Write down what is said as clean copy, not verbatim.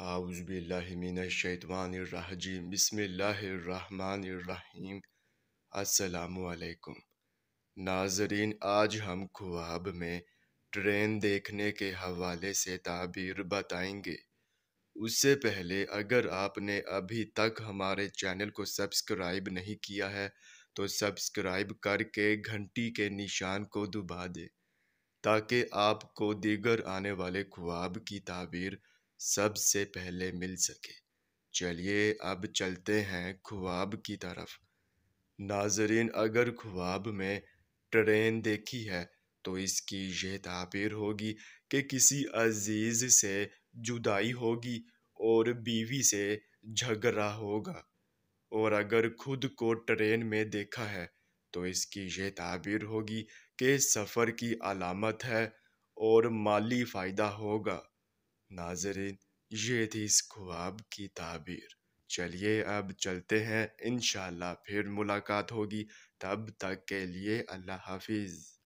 اعوذ باللہ من الشیطان الرجیم بسم اللہ الرحمن الرحیم۔ السلام علیکم ناظرین، آج ہم خواب میں ٹرین دیکھنے کے حوالے سے تعبیر بتائیں گے۔ اس سے پہلے اگر آپ نے ابھی تک ہمارے چینل کو سبسکرائب نہیں کیا ہے تو سبسکرائب کر کے گھنٹی کے نشان کو دبا دیں تاکہ آپ کو دیگر آنے والے خواب کی تعبیر سب سے پہلے مل سکے۔ چلیے اب چلتے ہیں خواب کی طرف۔ ناظرین، اگر خواب میں ٹرین دیکھی ہے تو اس کی یہ تعبیر ہوگی کہ کسی عزیز سے جدائی ہوگی اور بیوی سے جھگڑا ہوگا، اور اگر خود کو ٹرین میں دیکھا ہے تو اس کی یہ تعبیر ہوگی کہ سفر کی علامت ہے اور مالی فائدہ ہوگا۔ ناظرین، یہ تھی اس خواب کی تعبیر۔ چلیے اب چلتے ہیں، انشاءاللہ پھر ملاقات ہوگی، تب تک کے لیے اللہ حافظ۔